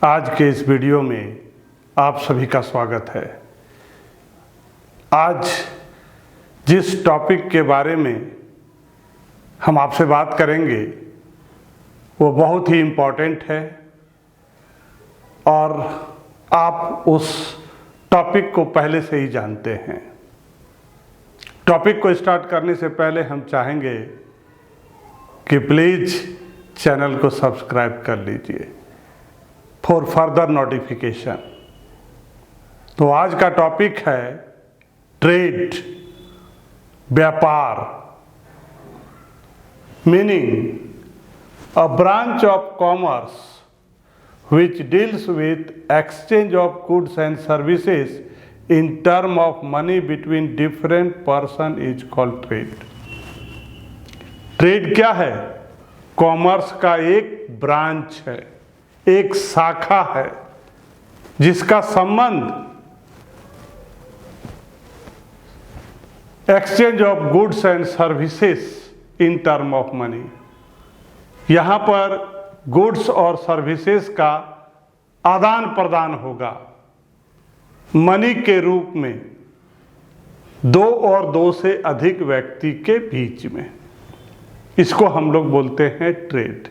आज के इस वीडियो में आप सभी का स्वागत है। आज जिस टॉपिक के बारे में हम आपसे बात करेंगे वो बहुत ही इम्पोर्टेंट है और आप उस टॉपिक को पहले से ही जानते हैं। टॉपिक को स्टार्ट करने से पहले हम चाहेंगे कि प्लीज़ चैनल को सब्सक्राइब कर लीजिए फॉर फर्दर नोटिफिकेशन। तो आज का टॉपिक है ट्रेड, व्यापार, meaning a branch of commerce which deals with exchange of goods and services in term of money between different person is called trade। Trade क्या है? कॉमर्स का एक ब्रांच है, एक शाखा है जिसका संबंध exchange of goods and services in term of money. यहां पर गुड्स और सर्विसेज का आदान प्रदान होगा मनी के रूप में दो और दो से अधिक व्यक्ति के बीच में। इसको हम लोग बोलते हैं ट्रेड।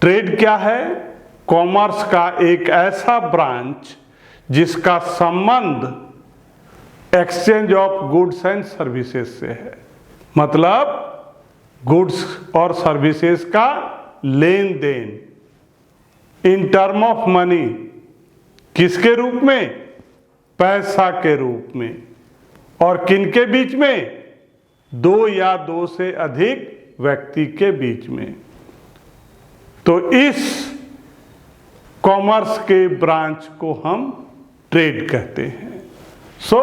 ट्रेड क्या है? कॉमर्स का एक ऐसा ब्रांच जिसका संबंध exchange of goods and services से है। मतलब गुड्स और सर्विसेज का लेन देन इन टर्म ऑफ मनी। किसके रूप में? पैसा के रूप में। और किनके बीच में? दो या दो से अधिक व्यक्ति के बीच में। तो इस कॉमर्स के ब्रांच को हम ट्रेड कहते हैं। So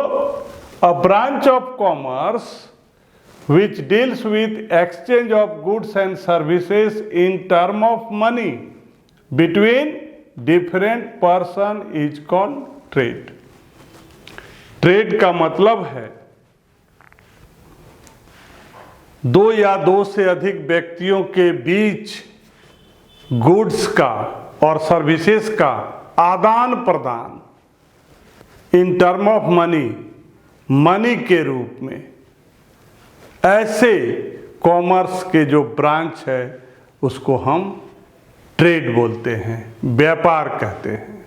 a branch of commerce which deals with exchange of goods and services in term of money between different person is called trade। Trade का मतलब है दो या दो से अधिक व्यक्तियों के बीच गुड्स का और सर्विसेज का आदान प्रदान इन टर्म ऑफ मनी, मनी के रूप में। ऐसे कॉमर्स के जो ब्रांच है उसको हम ट्रेड बोलते हैं, व्यापार कहते हैं।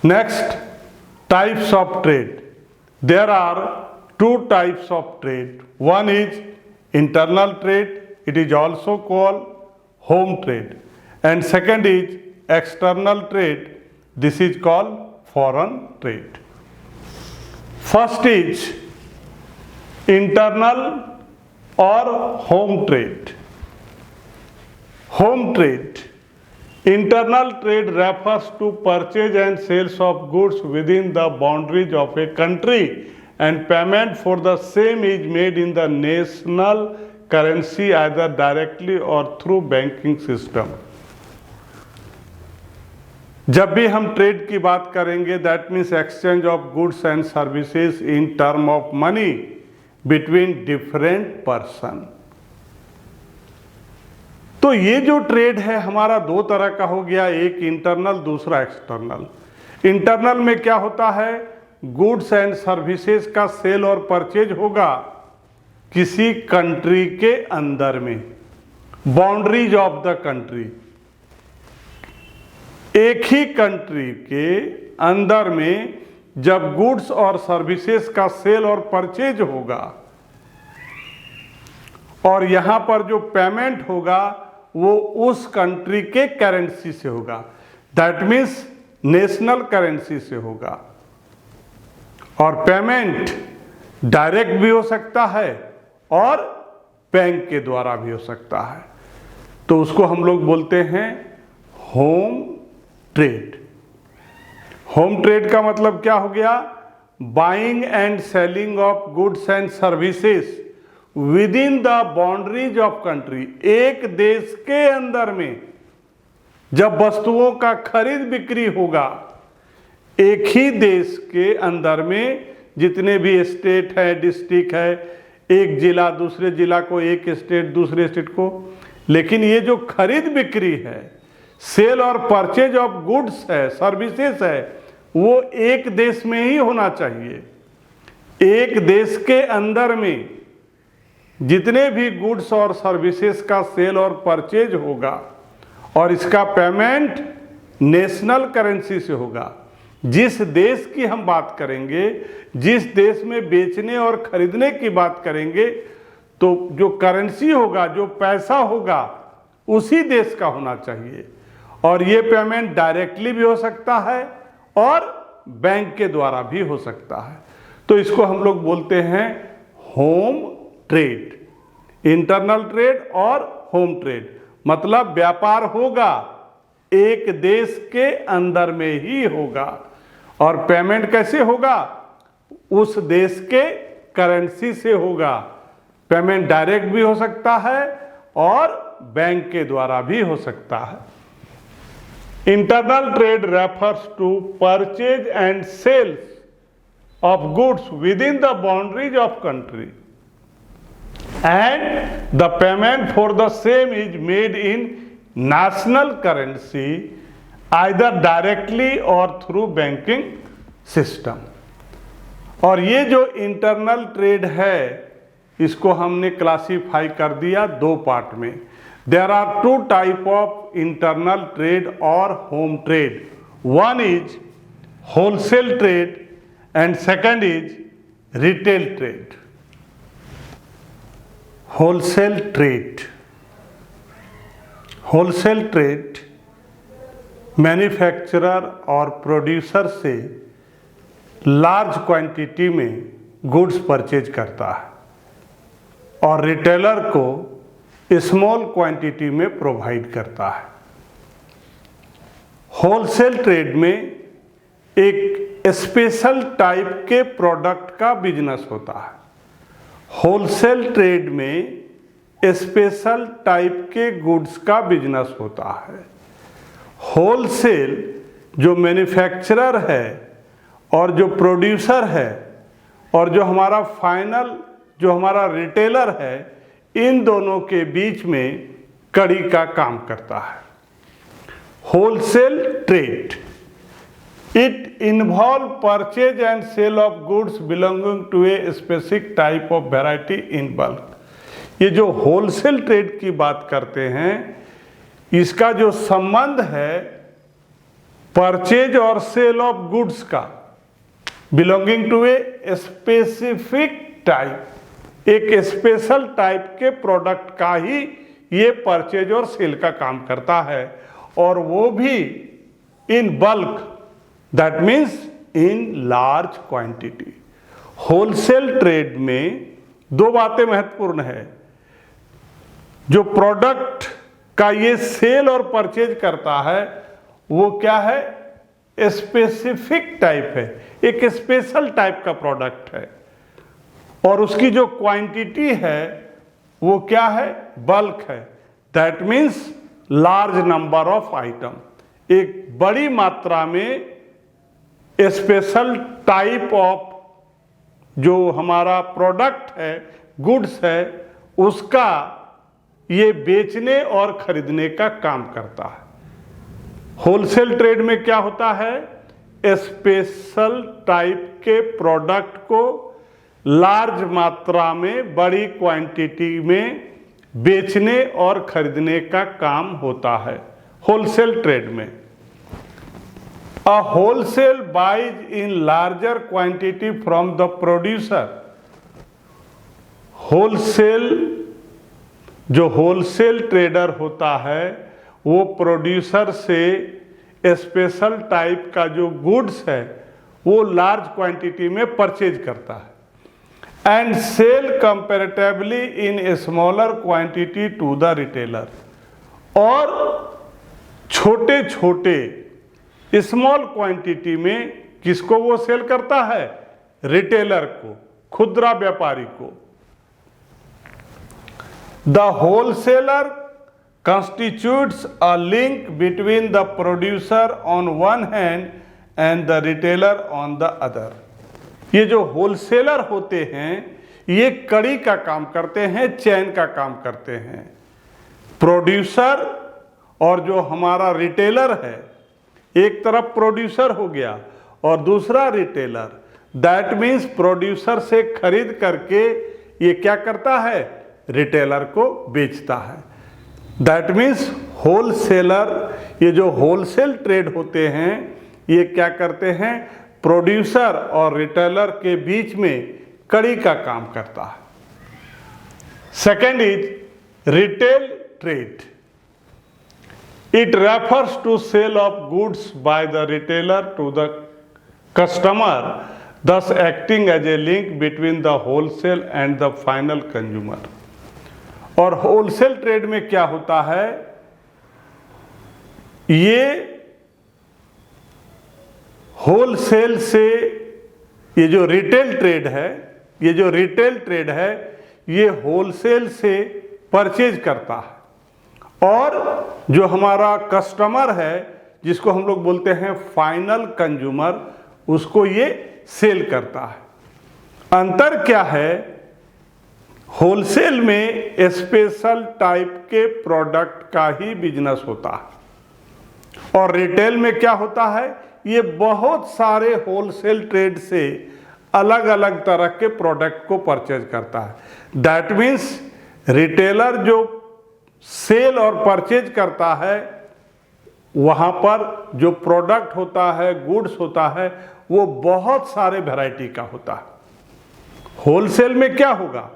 Next, types of trade. There are two types of trade. One is internal trade, it is also called home trade, and second is external trade, this is called foreign trade। first is internal or home trade। home trade, internal trade refers to purchase and sales of goods within the boundaries of a country and payment for the same is made in the national currency either directly or through banking system। जब भी हम trade की बात करेंगे that means exchange of goods and services in term of money between different person. तो ये जो trade है हमारा दो तरह का हो गया, एक इंटरनल, दूसरा एक्सटर्नल। इंटरनल में क्या होता है? गुड्स एंड सर्विसेज का सेल और परचेज होगा किसी कंट्री के अंदर में, बाउंड्रीज ऑफ द कंट्री। एक ही कंट्री के अंदर में जब गुड्स और सर्विसेज का सेल और परचेज होगा और यहां पर जो पेमेंट होगा वो उस कंट्री के करेंसी से होगा, दैट मीन्स नेशनल करेंसी से होगा। और पेमेंट डायरेक्ट भी हो सकता है और बैंक के द्वारा भी हो सकता है। तो उसको हम लोग बोलते हैं होम ट्रेड। होम ट्रेड का मतलब क्या हो गया? Buying and selling of goods and services with in the boundaries of country. एक देश के अंदर में जब वस्तुओं का खरीद बिक्री होगा, एक ही देश के अंदर में जितने भी स्टेट है, डिस्ट्रिक्ट है, एक जिला दूसरे जिला को, एक स्टेट दूसरे स्टेट को, लेकिन ये जो खरीद बिक्री है सेल और परचेज ऑफ गुड्स है, सर्विसेज है, वो एक देश में ही होना चाहिए। एक देश के अंदर में जितने भी गुड्स और सर्विसेज का सेल और परचेज होगा और इसका पेमेंट नेशनल करेंसी से होगा। जिस देश की हम बात करेंगे, जिस देश में बेचने और खरीदने की बात करेंगे, तो जो करेंसी होगा, जो पैसा होगा, उसी देश का होना चाहिए। और ये पेमेंट डायरेक्टली भी हो सकता है और बैंक के द्वारा भी हो सकता है। तो इसको हम लोग बोलते हैं होम ट्रेड, इंटरनल ट्रेड और होम ट्रेड। मतलब व्यापार होगा एक देश के अंदर में ही होगा और पेमेंट कैसे होगा, उस देश के करेंसी से होगा। पेमेंट डायरेक्ट भी हो सकता है और बैंक के द्वारा भी हो सकता है। Internal trade refers to purchase and sales of goods within the boundaries of country, and the payment for the same is made in national currency either directly or through banking system। और ये जो internal trade है, इसको हमने classify कर दिया दो part में। There are two type of internal trade और home trade. One is wholesale trade and second is retail trade। wholesale trade manufacturer और प्रोड्यूसर से लार्ज क्वांटिटी में गुड्स परचेज करता है और रिटेलर को स्मॉल क्वांटिटी में प्रोवाइड करता है। होलसेल ट्रेड में एक स्पेशल टाइप के प्रोडक्ट का बिजनेस होता है। होलसेल ट्रेड में स्पेशल टाइप के गुड्स का बिजनेस होता है। होलसेल जो मैन्युफैक्चरर है और जो प्रोड्यूसर है और जो हमारा फाइनल जो हमारा रिटेलर है, इन दोनों के बीच में कड़ी का काम करता है। Wholesale trade It involves purchase and sale of goods belonging to a specific type of variety in bulk। ये जो होलसेल ट्रेड की बात करते हैं, इसका जो संबंध है परचेज और सेल ऑफ गुड्स का, belonging to a specific type, एक स्पेशल टाइप के प्रोडक्ट का ही ये परचेज और सेल का काम करता है, और वो भी in bulk, that means in large quantity. Wholesale trade में दो बातें महत्वपूर्ण है। जो प्रोडक्ट का ये सेल और परचेज करता है वो क्या है, स्पेसिफिक टाइप है, एक स्पेशल टाइप का प्रोडक्ट है, और उसकी जो क्वांटिटी है वो क्या है, बल्क है। That means large number of item, एक बड़ी मात्रा में स्पेशल टाइप ऑफ जो हमारा प्रोडक्ट है, गुड्स है, उसका ये बेचने और खरीदने का काम करता है। होलसेल ट्रेड में क्या होता है, स्पेशल टाइप के प्रोडक्ट को लार्ज मात्रा में, बड़ी क्वांटिटी में बेचने और खरीदने का काम होता है होलसेल ट्रेड में। A wholesale buys in larger quantity from the producer। Wholesale जो होलसेल ट्रेडर होता है वो प्रोड्यूसर से स्पेशल टाइप का जो गुड्स है वो लार्ज क्वांटिटी में परचेज करता है and sale comparatively in smaller quantity to the retailer. और छोटे छोटे स्मॉल क्वांटिटी में किसको वो सेल करता है, रिटेलर को, खुदरा व्यापारी को। The wholesaler constitutes a link between the producer on one hand and the retailer on the other। ये जो होलसेलर होते हैं ये कड़ी का काम करते हैं, चैन का काम करते हैं। प्रोड्यूसर और जो हमारा रिटेलर है, एक तरफ प्रोड्यूसर हो गया और दूसरा रिटेलर, दैट मीन्स प्रोड्यूसर से खरीद करके ये क्या करता है, रिटेलर को बेचता है। दैट मीन्स होलसेलर, ये जो होलसेल ट्रेड होते हैं ये क्या करते हैं, प्रोड्यूसर और रिटेलर के बीच में कड़ी का काम करता है। Second is retail trade. It refers to sale of goods by the retailer to the customer, thus acting as a link between the wholesale and the final consumer। और होलसेल ट्रेड में क्या होता है, ये होलसेल से, ये जो retail trade है, ये जो रिटेल ट्रेड है ये होलसेल से परचेज करता है और जो हमारा कस्टमर है जिसको हम लोग बोलते हैं फाइनल कंज्यूमर, उसको ये सेल करता है। अंतर क्या है, होलसेल में स्पेशल टाइप के प्रोडक्ट का ही बिजनेस होता है और रिटेल में क्या होता है, ये बहुत सारे होलसेल ट्रेड से अलग अलग तरह के प्रोडक्ट को परचेज करता है। दैट मीन्स रिटेलर जो सेल और परचेज करता है वहाँ पर जो प्रोडक्ट होता है, गुड्स होता है, वो बहुत सारे वैरायटी का होता है। होलसेल में क्या होगा,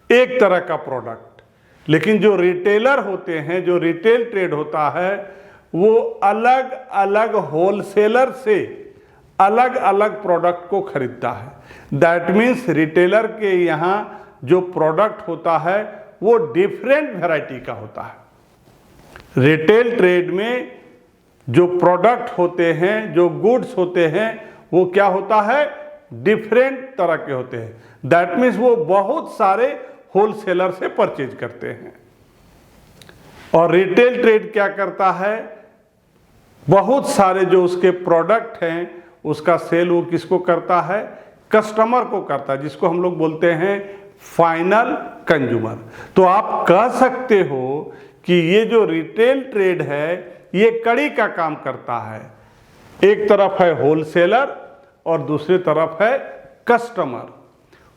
एक तरह का प्रोडक्ट, लेकिन जो रिटेलर होते हैं, जो रिटेल ट्रेड होता है, वो अलग अलग होलसेलर से अलग अलग प्रोडक्ट को खरीदता है। दैट मीन्स रिटेलर के यहाँ जो प्रोडक्ट होता है वो डिफरेंट वैरायटी का होता है। रिटेल ट्रेड में जो प्रोडक्ट होते हैं, जो गुड्स होते हैं, वो क्या होता है, डिफरेंट तरह के होते हैं। दैट मीन्स वो बहुत सारे होलसेलर से परचेज करते हैं। और रिटेल ट्रेड क्या करता है, बहुत सारे जो उसके प्रोडक्ट हैं उसका सेल वो किसको करता है, कस्टमर को करता है, जिसको हम लोग बोलते हैं फाइनल कंज्यूमर। तो आप कह सकते हो कि ये जो रिटेल ट्रेड है ये कड़ी का काम करता है। एक तरफ है होलसेलर और दूसरी तरफ है कस्टमर।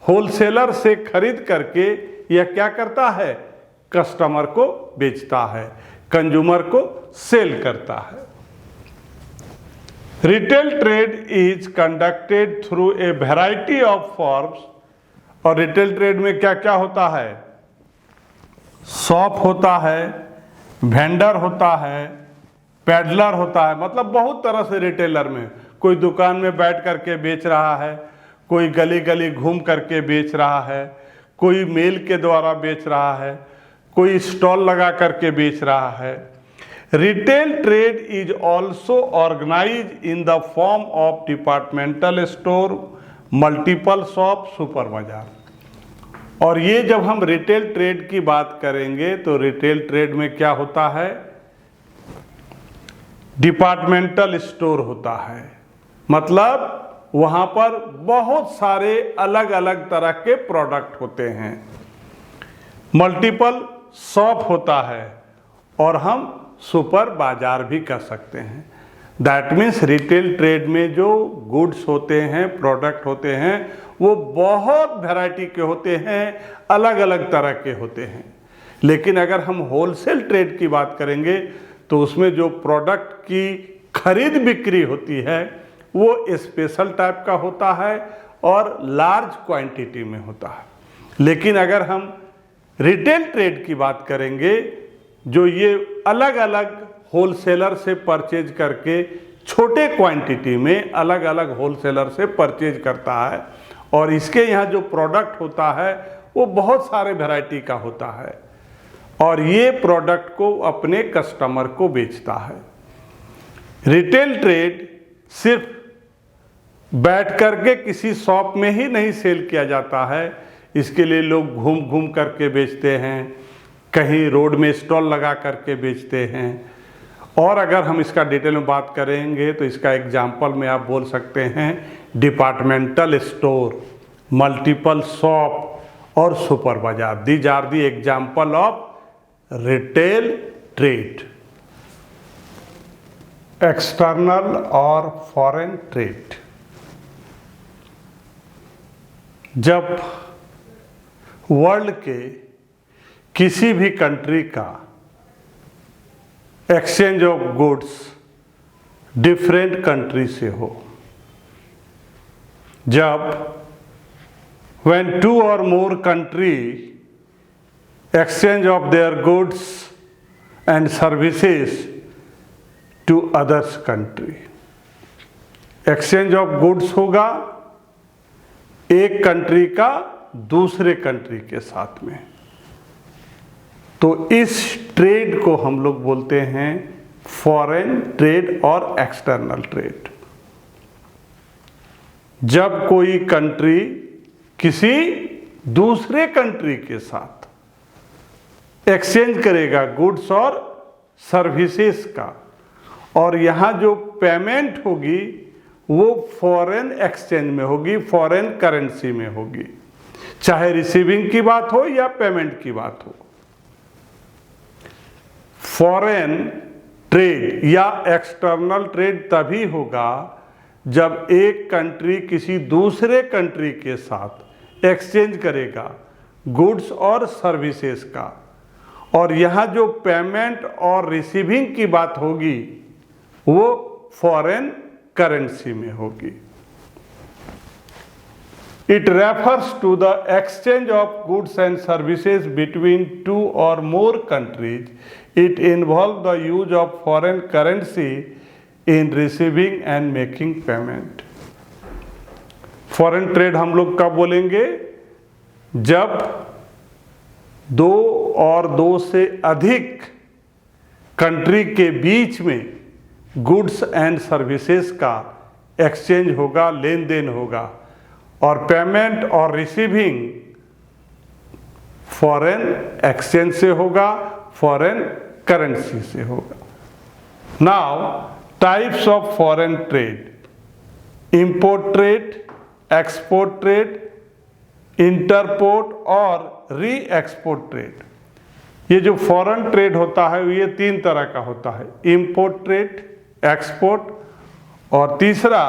होलसेलर से खरीद करके यह क्या करता है, कस्टमर को बेचता है, कंज्यूमर को सेल करता है। Retail trade is conducted through a variety of forms. और रिटेल ट्रेड में क्या क्या होता है, शॉप होता है, वेंडर होता है, पेडलर होता है, मतलब बहुत तरह से रिटेलर में, कोई दुकान में बैठ करके बेच रहा है, कोई गली गली घूम करके बेच रहा है, कोई मेल के द्वारा बेच रहा है, कोई स्टॉल लगा करके बेच रहा है। Retail trade is also organise in the form of departmental store, multiple shop, super bazaar. और ये जब हम रिटेल ट्रेड की बात करेंगे तो रिटेल ट्रेड में क्या होता है, डिपार्टमेंटल स्टोर होता है, मतलब वहाँ पर बहुत सारे अलग अलग तरह के प्रोडक्ट होते हैं। मल्टीपल शॉप होता है और हम सुपर बाजार भी कर सकते हैं। दैट मीन्स रिटेल ट्रेड में जो गुड्स होते हैं, प्रोडक्ट होते हैं, वो बहुत वैरायटी के होते हैं, अलग अलग तरह के होते हैं। लेकिन अगर हम होलसेल ट्रेड की बात करेंगे तो उसमें जो प्रोडक्ट की खरीद बिक्री होती है वो स्पेशल टाइप का होता है और लार्ज क्वांटिटी में होता है। लेकिन अगर हम रिटेल ट्रेड की बात करेंगे, जो ये अलग अलग होलसेलर से परचेज करके छोटे क्वांटिटी में अलग अलग होलसेलर से परचेज करता है और इसके यहाँ जो प्रोडक्ट होता है वो बहुत सारे वैरायटी का होता है और ये प्रोडक्ट को अपने कस्टमर को बेचता है। रिटेल ट्रेड सिर्फ बैठ करके किसी शॉप में ही नहीं सेल किया जाता है, इसके लिए लोग घूम घूम करके बेचते हैं, कहीं रोड में स्टॉल लगा करके बेचते हैं। और अगर हम इसका डिटेल में बात करेंगे तो इसका एग्जाम्पल में आप बोल सकते हैं डिपार्टमेंटल स्टोर, मल्टीपल शॉप और super bazaar. These are the example of retail trade. External और फॉरेन ट्रेड। जब वर्ल्ड के किसी भी कंट्री का exchange of goods different country से हो, जब when two or more country exchange of their goods and services to others country, exchange of goods होगा एक कंट्री का दूसरे कंट्री के साथ में, तो इस ट्रेड को हम लोग बोलते हैं फॉरेन ट्रेड और एक्सटर्नल ट्रेड। जब कोई कंट्री किसी दूसरे कंट्री के साथ एक्सचेंज करेगा गुड्स और सर्विसेज का, और यहाँ जो पेमेंट होगी वो फॉरेन एक्सचेंज में होगी, फॉरेन करेंसी में होगी, चाहे रिसीविंग की बात हो या पेमेंट की बात हो। फॉरेन ट्रेड या एक्सटर्नल ट्रेड तभी होगा जब एक कंट्री किसी दूसरे कंट्री के साथ एक्सचेंज करेगा गुड्स और सर्विसेज का, और यहाँ जो पेमेंट और रिसीविंग की बात होगी वो फॉरेन करेंसी में होगी। It refers to the exchange of goods and services between two or more countries. It involves the use of foreign currency in receiving and making payment. Foreign trade हम लोग कब बोलेंगे? जब दो और दो से अधिक कंट्री के बीच में गुड्स एंड सर्विसेज का एक्सचेंज होगा, लेन देन होगा, और पेमेंट और रिसीविंग फॉरेन एक्सचेंज से होगा, फॉरेन करेंसी से होगा। Now types of foreign trade: import trade, export trade, interport और री एक्सपोर्ट ट्रेड। ये जो फॉरेन ट्रेड होता है ये तीन तरह का होता है: इंपोर्ट ट्रेड, एक्सपोर्ट और तीसरा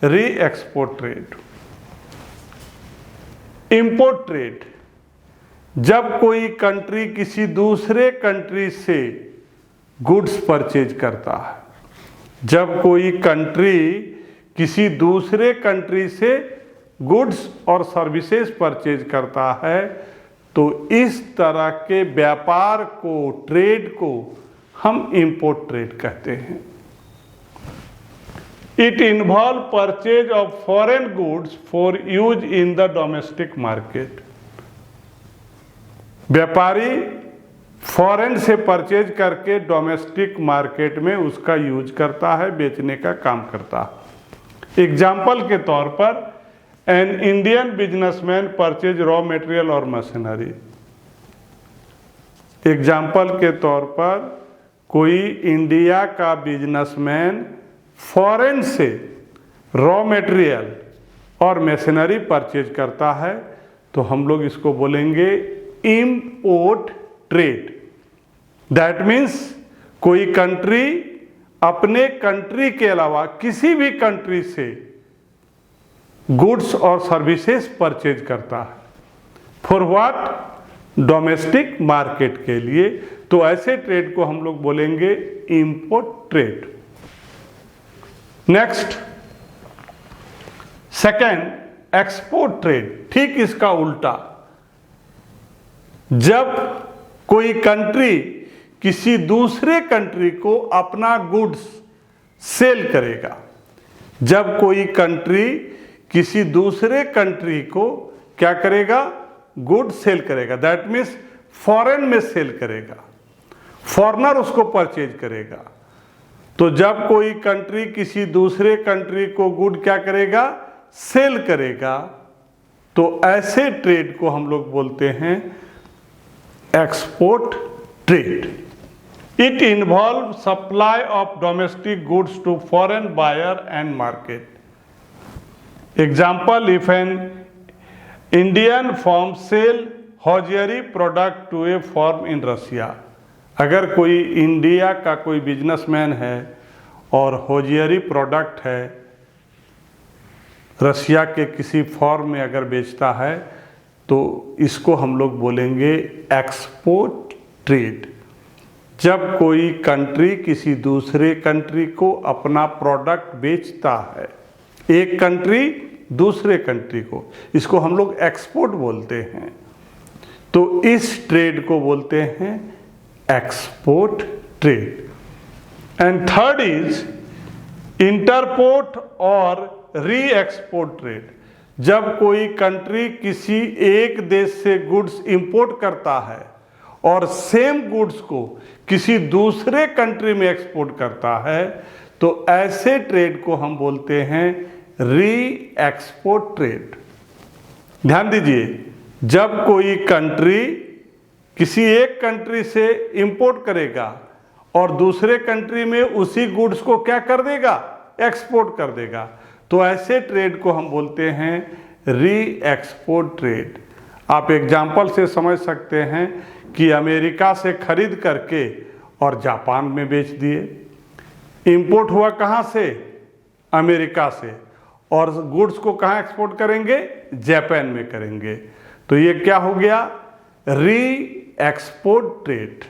री एक्सपोर्ट ट्रेड। इंपोर्ट ट्रेड, जब कोई कंट्री किसी दूसरे कंट्री से गुड्स परचेज करता है, जब कोई कंट्री किसी दूसरे कंट्री से गुड्स और सर्विसेज परचेज करता है, तो इस तरह के व्यापार को, ट्रेड को हम इंपोर्ट ट्रेड कहते हैं। It involves purchase of foreign goods for use in the domestic market. व्यापारी फॉरेन से परचेज करके डोमेस्टिक मार्केट में उसका यूज करता है, बेचने का काम करता है। एग्जाम्पल के तौर पर an Indian businessman purchase raw material और मशीनरी। एग्जाम्पल के तौर पर कोई इंडिया का बिजनेसमैन फॉरेन से रॉ मटेरियल और मशीनरी परचेज करता है, तो हम लोग इसको बोलेंगे इंपोर्ट ट्रेड। दैट मीन्स कोई कंट्री अपने कंट्री के अलावा किसी भी कंट्री से गुड्स और सर्विसेज परचेज करता है, फॉर व्हाट? डोमेस्टिक मार्केट के लिए। तो ऐसे ट्रेड को हम लोग बोलेंगे import trade. Next, second, export trade. ठीक इसका उल्टा, जब कोई कंट्री किसी दूसरे कंट्री को अपना गुड्स सेल करेगा, जब कोई कंट्री किसी दूसरे कंट्री को क्या करेगा? गुड सेल करेगा। दैट मीन्स फॉरेन में सेल करेगा, फॉरेनर उसको परचेज करेगा। तो जब कोई कंट्री किसी दूसरे कंट्री को गुड क्या करेगा? सेल करेगा, तो ऐसे ट्रेड को हम लोग बोलते हैं export trade. It involve supply of domestic goods to foreign buyer and market. Example, if an Indian firm sell hosiery product to a firm in Russia. अगर कोई इंडिया का कोई बिजनेसमैन है और होजियरी प्रोडक्ट है, रशिया के किसी form में अगर बेचता है तो इसको हम लोग बोलेंगे एक्सपोर्ट ट्रेड। जब कोई कंट्री किसी दूसरे कंट्री को अपना प्रोडक्ट बेचता है, एक कंट्री दूसरे कंट्री को, इसको हम लोग एक्सपोर्ट बोलते हैं। तो इस ट्रेड को बोलते हैं export trade. And third is interport और री एक्सपोर्ट ट्रेड। जब कोई कंट्री किसी एक देश से गुड्स इंपोर्ट करता है और सेम गुड्स को किसी दूसरे कंट्री में एक्सपोर्ट करता है, तो ऐसे ट्रेड को हम बोलते हैं री एक्सपोर्ट ट्रेड। ध्यान दीजिए, जब कोई कंट्री किसी एक कंट्री से इंपोर्ट करेगा और दूसरे कंट्री में उसी गुड्स को क्या कर देगा, एक्सपोर्ट कर देगा, तो ऐसे ट्रेड को हम बोलते हैं री एक्सपोर्ट ट्रेड। आप एग्जाम्पल से समझ सकते हैं कि अमेरिका से खरीद करके और जापान में बेच दिए। इंपोर्ट हुआ कहाँ से, अमेरिका से, और गुड्स को कहाँ एक्सपोर्ट करेंगे, जापान में करेंगे। तो ये क्या हो गया, री एक्सपोर्ट ट्रेड।